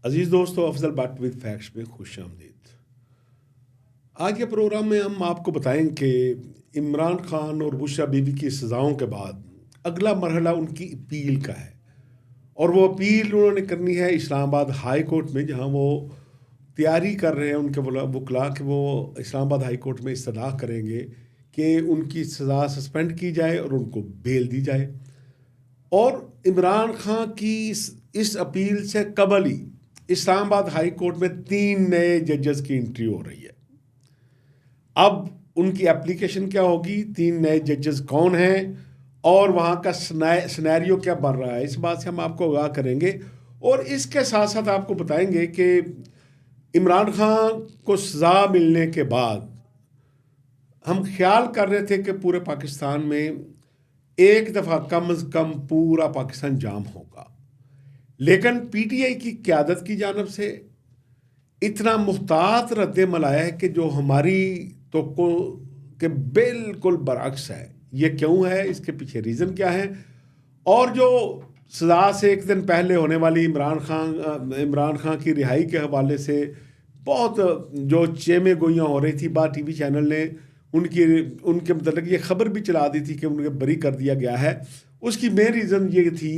अजीज़ दोस्तों, Afzal Bhatt with facts में खुश आमदीद। आज के प्रोग्राम में हम आपको बताएंगे कि इमरान खान और बुशरा बीबी की सज़ाओं के बाद अगला मरहला उनकी अपील का है। और वो अपील उन्होंने करनी है इस्लामाबाद हाई कोर्ट में, जहां वो तैयारी कर रहे हैं उनके वकला कि वो इस्लामाबाद हाई कोर्ट में इस्तदा करेंगे कि उनकी सज़ा सस्पेंड की जाए और उनको बेल दी जाए। और इमरान खान की इस अपील से कबल ही इस्लामाबाद हाई कोर्ट में 3 नए जजेस की एंट्री हो रही है। अब उनकी एप्लीकेशन क्या होगी, 3 नए जजेस कौन हैं और वहाँ का सिनेरियो क्या बन रहा है, इस बात से हम आपको आगाह करेंगे। और इसके साथ साथ आपको बताएंगे कि इमरान खान को सज़ा मिलने के बाद हम ख्याल कर रहे थे कि पूरे पाकिस्तान में एक दफ़ा कम अज़ कम पूरा पाकिस्तान जाम होगा, लेकिन पीटीआई की क़यादत की जानब से इतना मुहतात रद्द-ए-अमल आया है कि जो हमारी तो के बिल्कुल बरअक्स है। ये क्यों है, इसके पीछे रीज़न क्या है? और जो सज़ा से एक दिन पहले होने वाली इमरान खान की रिहाई के हवाले से बहुत जो चेमे गोइयाँ हो रही थी, बात टीवी चैनल ने उनके मतलब ये खबर भी चला दी थी कि उन्हें बरी कर दिया गया है। उसकी मेन रीज़न ये थी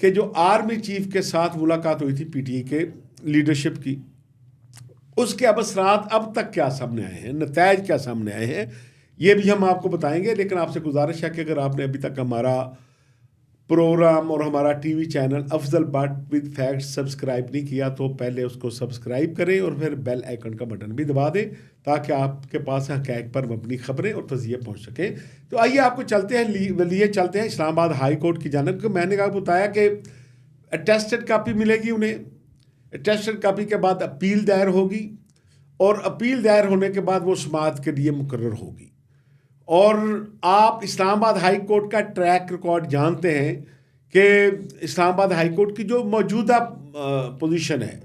कि जो आर्मी चीफ के साथ मुलाकात हुई थी पीटीआई के लीडरशिप की, उसके असरात अब तक क्या सामने आए हैं, नतायज क्या सामने आए हैं, ये भी हम आपको बताएंगे। लेकिन आपसे गुजारिश है कि अगर आपने अभी तक हमारा प्रोग्राम और हमारा TV channel Afzal Bhatt with facts subscribe नहीं किया तो पहले उसको सब्सक्राइब करें और फिर बेल आइकन का बटन भी दबा दें, ताकि आपके पास हक़ाइक़ पर मबनी खबरें और तज़किये पहुँच सकें। तो आइए आपको चलते हैं इस्लामाबाद हाई कोर्ट की जानब। कि मैंने कहा बताया कि अटेस्टेड कापी मिलेगी उन्हें, अटेस्टेड कापी के बाद अपील दायर होगी और अपील दायर होने के बाद वो समाअत के लिए मुकर्रर होगी। और आप इस्लामाबाद हाई कोर्ट का ट्रैक रिकॉर्ड जानते हैं कि इस्लामाबाद हाई कोर्ट की जो मौजूदा पोजीशन है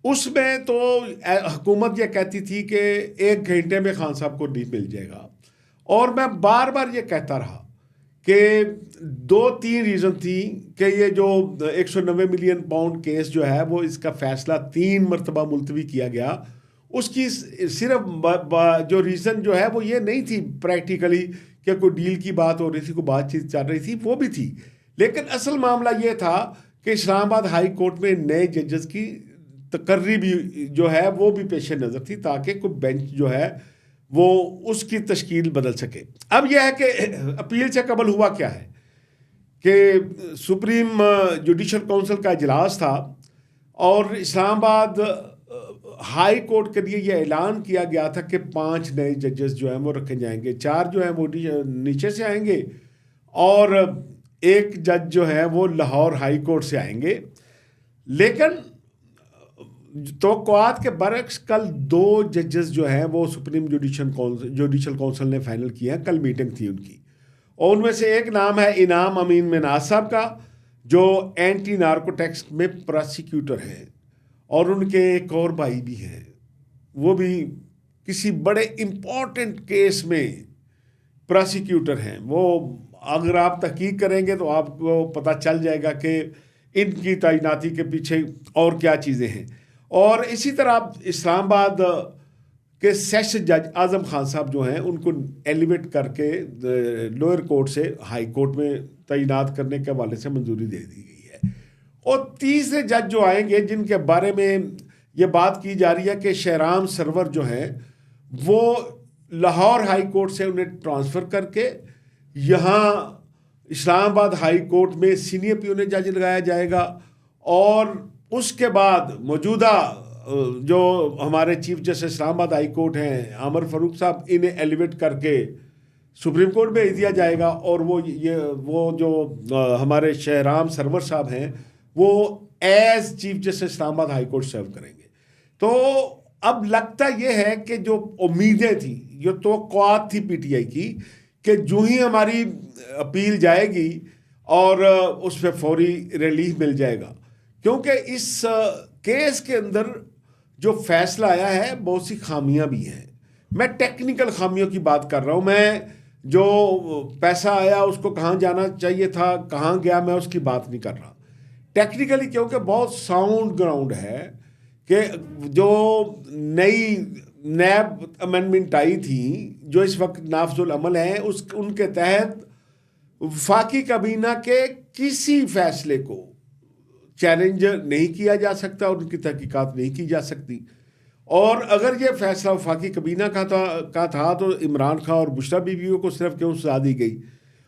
उसमें तो हुकूमत ये कहती थी कि 1 घंटे में खान साहब को नहीं मिल जाएगा। और मैं बार बार ये कहता रहा कि 2-3 रीज़न थी कि ये जो 190 मिलियन पाउंड केस जो है वो इसका फ़ैसला 3 मरतबा मुलतवी किया गया। उसकी सिर्फ जो रीज़न जो है वो ये नहीं थी प्रैक्टिकली कि कोई डील की बात हो रही थी, कोई बातचीत चल रही थी, वो भी थी। लेकिन असल मामला ये था कि इस्लामाबाद हाई कोर्ट में नए जजेस की तकर्री भी जो है वो भी पेश नज़र थी, ताकि कोई बेंच जो है वो उसकी तश्कील बदल सके। अब यह है कि अपील से कबल हुआ क्या है कि सुप्रीम जुडिशल काउंसिल का इजलास था और इस्लामाबाद हाई कोर्ट के लिए यह ऐलान किया गया था कि 5 नए जजेस जो हैं वो रखे जाएंगे। 4 जो हैं वो नीचे से आएंगे और 1 जज जो है वो लाहौर हाई कोर्ट से आएंगे। लेकिन तवक्कुआत के बरक्स कल 2 जजेस जो हैं वो सुप्रीम जुडिशल काउंसिल ने फाइनल किया है। कल मीटिंग थी उनकी और उनमें से एक नाम है इनाम अमीन मिनाज साहब का, जो एंटी नार्कोटिक्स में प्रोसिक्यूटर हैं। और उनके एक और भाई भी हैं, वो भी किसी बड़े इम्पोर्टेंट केस में प्रोसिक्यूटर हैं। वो अगर आप तहकीक करेंगे तो आपको पता चल जाएगा कि इनकी तैनाती के पीछे और क्या चीज़ें हैं। और इसी तरह इस्लामाबाद के सेशन जज आज़म खान साहब जो हैं उनको एलिवेट करके लोअर कोर्ट से हाई कोर्ट में तैनात करने के हवाले से मंजूरी दे दी गई है। और तीसरे जज जो आएंगे जिनके बारे में ये बात की जा रही है कि शहराम सरवर जो हैं वो लाहौर हाई कोर्ट से उन्हें ट्रांसफ़र करके यहाँ इस्लामाबाद हाई कोर्ट में सीनियर प्यून जज लगाया जाएगा। और उसके बाद मौजूदा जो हमारे chief justice Islamabad high court हैं आमर फ़ारूक साहब, इन्हें एलिवेट करके सुप्रीम कोर्ट भेज दिया जाएगा। और वो जो हमारे शहराम सरवर साहब हैं वो as chief justice Islamabad high court serve करेंगे। तो अब लगता यह है कि जो उम्मीदें थी, जो तवक्कुआत थी पीटीआई की कि जो ही हमारी अपील जाएगी और उस पर फौरी रिलीफ मिल जाएगा, क्योंकि इस केस के अंदर जो फैसला आया है बहुत सी खामियां भी हैं। मैं टेक्निकल खामियों की बात कर रहा हूं। मैं जो पैसा आया उसको कहाँ जाना चाहिए था, कहाँ गया, मैं उसकी बात नहीं कर रहा। टेक्निकली, क्योंकि बहुत साउंड ग्राउंड है कि जो नई नैब अमेंडमेंट आई थी जो इस वक्त नाफजुल अमल है, उनके तहत वफाकी काबीना के किसी फैसले को चैलेंज नहीं किया जा सकता और उनकी तहकीकात नहीं की जा सकती। और अगर ये फैसला वफाकी काबीना का था तो इमरान खान और बुशरा बीवियों को सिर्फ क्यों सजा दी गई,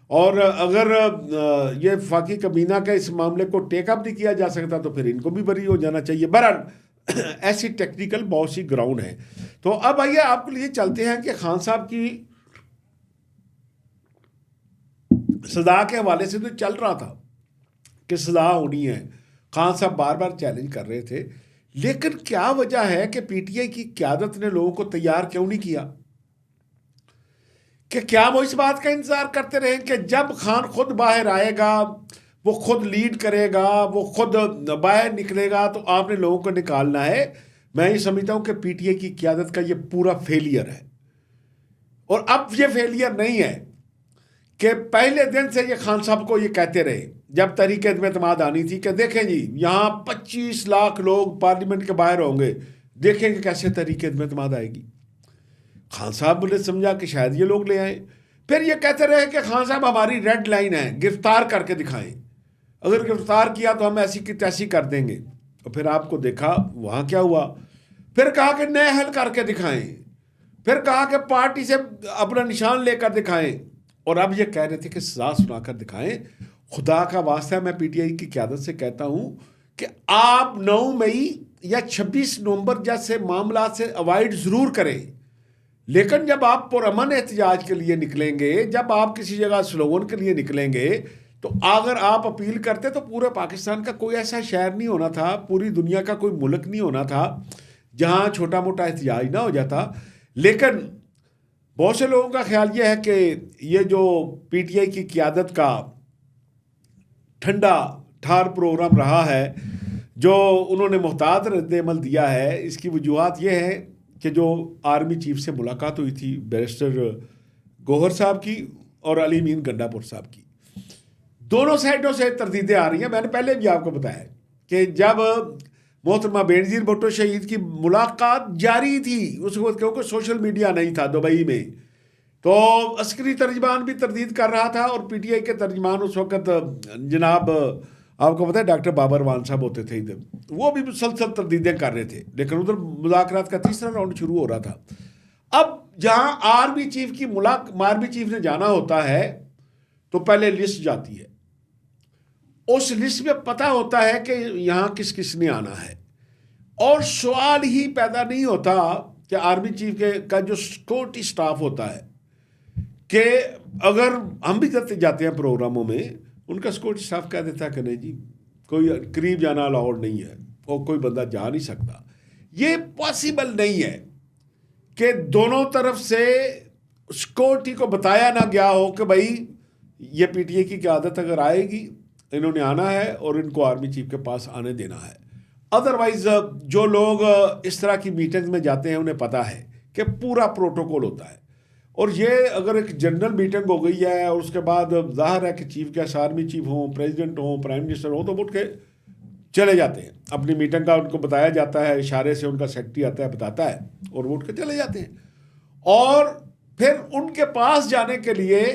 और अगर ये वफाकी काबीना का इस मामले को टेकअप नहीं किया जा सकता तो फिर इनको भी बरी हो जाना चाहिए। बहरहाल ऐसी टेक्निकल बहुत सी ग्राउंड है। तो अब आइए आपके लिए चलते हैं कि खान साहब की सजा के हवाले से तो चल रहा था कि सजा होनी है, खान साहब बार बार चैलेंज कर रहे थे, लेकिन क्या वजह है कि पीटीआई की क़यादत ने लोगों को तैयार क्यों नहीं किया? कि क्या वो इस बात का इंतजार करते रहे कि जब खान खुद बाहर आएगा, वो खुद लीड करेगा, वो खुद बाहर निकलेगा तो आपने लोगों को निकालना है? मैं ये समझता हूं कि पीटीआई की क़यादत का ये पूरा फेलियर है। और अब ये फेलियर नहीं है कि पहले दिन से ये खान साहब को ये कहते रहे जब तहरीक एतमाद आनी थी कि देखें जी यहाँ 25 लाख लोग पार्लियामेंट के बाहर होंगे, देखेंगे कैसे तहरीक एतमाद आएगी। खान साहब ने समझा कि शायद ये लोग ले आए। फिर ये कहते रहे कि खान साहब हमारी रेड लाइन है, गिरफ्तार करके दिखाएं, अगर गिरफ्तार किया तो हम ऐसी की तैसी कर देंगे। और फिर आपको देखा वहाँ क्या हुआ। फिर कहा कि नए हल करके दिखाएं, फिर कहा कि पार्टी से अपना निशान लेकर दिखाएं, और अब ये कह रहे थे कि सजा सुनाकर दिखाएं। खुदा का वास्ता मैं पीटीआई की क़यादत से कहता हूं कि आप 9 मई या 26 नवंबर जैसे मामला से अवॉइड ज़रूर करें, लेकिन जब आप पुरअमन एहतजाज के लिए निकलेंगे, जब आप किसी जगह स्लोगन के लिए निकलेंगे, तो अगर आप अपील करते तो पूरे पाकिस्तान का कोई ऐसा शहर नहीं होना था, पूरी दुनिया का कोई मुल्क नहीं होना था जहां छोटा मोटा एहतजाज ना हो जाता। लेकिन बहुत से लोगों का ख्याल ये है कि ये जो पीटीआई की क़यादत का ठंडा ठार प्रोग्राम रहा है, जो उन्होंने मुहतात रद्द-ए-अमल दिया है, इसकी वजूहात ये है कि जो आर्मी चीफ से मुलाकात हुई थी बैरिस्टर गौहर साहब की और अली मीन गंडापुर साहब की, दोनों साइडों से तरदीदें आ रही हैं। मैंने पहले भी आपको बताया कि जब मोहतरमा बेनज़ीर भुट्टो शहीद की मुलाकात जारी थी उस वक्त, क्योंकि सोशल मीडिया नहीं था दुबई में, तो अस्करी तर्जमान भी तरदीद कर रहा था और पीटीआई के तर्जमान उस वक्त जनाब आपको पता है डॉक्टर बाबर मान साहब होते थे इधर, वो भी मुसलसल तरदीदें कर रहे थे, लेकिन उधर मुज़ाकरात का तीसरा राउंड शुरू हो रहा था। अब जहाँ आर्मी चीफ ने जाना होता है तो पहले लिस्ट जाती है, उस लिस्ट में पता होता है कि यहाँ किस किस ने आना है, और सवाल ही पैदा नहीं होता कि आर्मी चीफ का जो सिक्योरिटी स्टाफ होता है कि अगर हम भी जाते हैं प्रोग्रामों में, उनका सिक्योरिटी स्टाफ कह देता है कि नहीं जी कोई करीब जाना अलाउड नहीं है और कोई बंदा जा नहीं सकता। ये पॉसिबल नहीं है कि दोनों तरफ से सिक्योरिटी को बताया ना गया हो कि भाई ये पीटीआई की क़यादत अगर आएगी इन्होंने आना है और इनको आर्मी चीफ के पास आने देना है। अदरवाइज जो लोग इस तरह की मीटिंग्स में जाते हैं उन्हें पता है कि पूरा प्रोटोकॉल होता है, और ये अगर एक जनरल मीटिंग हो गई है और उसके बाद जाहिर है कि चीफ गेस्ट आर्मी चीफ हों, प्रेसिडेंट हों, प्राइम मिनिस्टर हों, तो उठ के चले जाते हैं। अपनी मीटिंग का उनको बताया जाता है, इशारे से उनका सेक्रेटरी आता है बताता है और वो उठ के चले जाते हैं। और फिर उनके पास जाने के लिए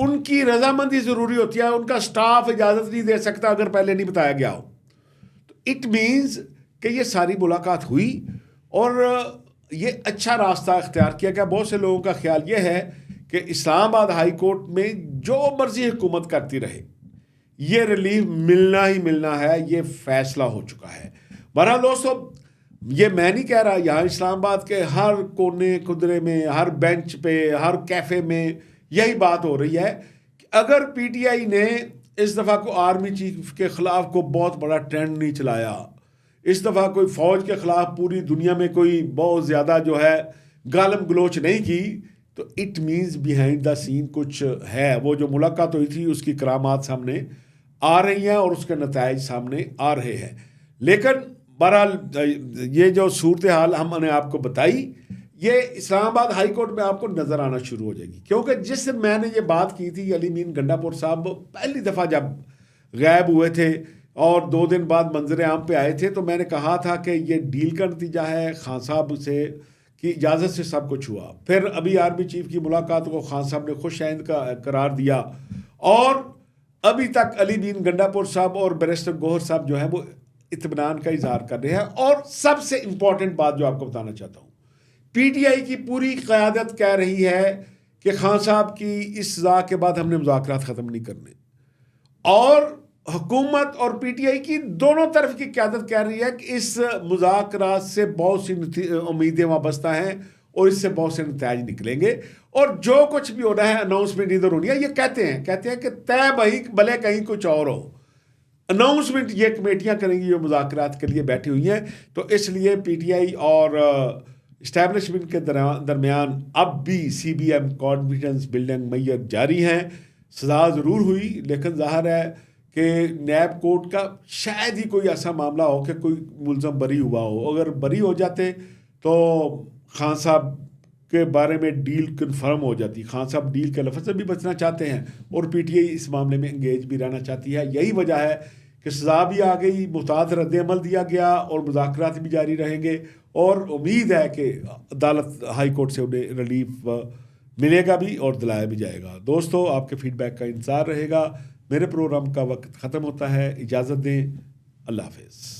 उनकी रजामंदी ज़रूरी होती है, उनका स्टाफ इजाज़त नहीं दे सकता अगर पहले नहीं बताया गया हो। तो इट मीन्स कि ये सारी मुलाकात हुई और ये अच्छा रास्ता इख्तियार किया गया। बहुत से लोगों का ख्याल ये है कि इस्लामाबाद हाई कोर्ट में जो मर्जी हुकूमत करती रहे ये रिलीफ मिलना ही मिलना है, ये फैसला हो चुका है। बहरहाल दोस्तों, ये मैं नहीं कह रहा, यहाँ इस्लामाबाद के हर कोने खुदरे में, हर बेंच पे, हर कैफ़े में यही बात हो रही है कि अगर पीटीआई ने इस दफ़ा को आर्मी चीफ के ख़िलाफ़ को बहुत बड़ा ट्रेंड नहीं चलाया, इस दफ़ा कोई फ़ौज के ख़िलाफ़ पूरी दुनिया में कोई बहुत ज़्यादा जो है गालम गलोच नहीं की, तो it means behind the scene कुछ है। वो जो मुलाकात हुई थी उसकी करामात सामने आ रही हैं और उसके नताइज सामने आ रहे हैं। लेकिन बहरहाल ये जो सूरत हाल हमने आपको बताई, ये इस्लामाबाद हाई कोर्ट में आपको नज़र आना शुरू हो जाएगी, क्योंकि जिस दिन मैंने ये बात की थी अली मीन गंडापुर साहब पहली दफ़ा जब गायब हुए थे और 2 दिन बाद मंजर आम पे आए थे, तो मैंने कहा था कि ये डील का नतीजा है, खान साहब से की इजाज़त से सब कुछ हुआ। फिर अभी आर्मी चीफ की मुलाकात को खान साहब ने खुश आइंद का करार दिया, और अभी तक अली बीन गंडापुर साहब और बैरिस्टर गौहर साहब जो है वो इत्मीनान का इजहार कर रहे हैं। और सबसे इंपॉर्टेंट बात जो आपको बताना चाहता हूँ, पीटीआई की पूरी क़यादत कह रही है कि खान साहब की इस सज़ा के बाद हमने मुज़ाकरात ख़त्म नहीं करने, और हुकूमत और पीटीआई की दोनों तरफ की क़यादत कह रही है कि इस मुज़ाकरात से बहुत सी उम्मीदें वाबस्ता हैं और इससे बहुत से नतीजे निकलेंगे, और जो कुछ भी हो रहा है अनाउंसमेंट इधर होनी है। ये कहते हैं कि तय भाई भले कहीं कुछ और हो, अनाउंसमेंट ये कमेटियां करेंगी जो मुज़ाकरात के लिए बैठी हुई हैं। तो इसलिए पीटीआई और इस्टेब्लिशमेंट के दरमियान अब भी सीबीएम कॉन्फिडेंस बिल्डिंग मैयर जारी हैं। सज़ा ज़रूर हुई, लेकिन ज़ाहिर है कि नैब कोर्ट का शायद ही कोई ऐसा मामला हो कि कोई मुलज़म बरी हुआ हो। अगर बरी हो जाते तो खान साहब के बारे में डील कन्फर्म हो जाती। खान साहब डील के लफ्ज़ से भी बचना चाहते हैं और पीटीआई इस मामले में इंगेज भी रहना चाहती है। यही वजह है कि सज़ा भी आ गई, मुताद रद्द-ए-अमल दिया गया और मुज़ाकरात भी जारी रहेंगे, और उम्मीद है कि अदालत हाई कोर्ट से उन्हें रिलीफ मिलेगा भी और दिलाया भी जाएगा। दोस्तों, आपके फीडबैक का इंतज़ार रहेगा। मेरे प्रोग्राम का वक्त ख़त्म होता है, इजाज़त दें, अल्लाह हाफ़िज़।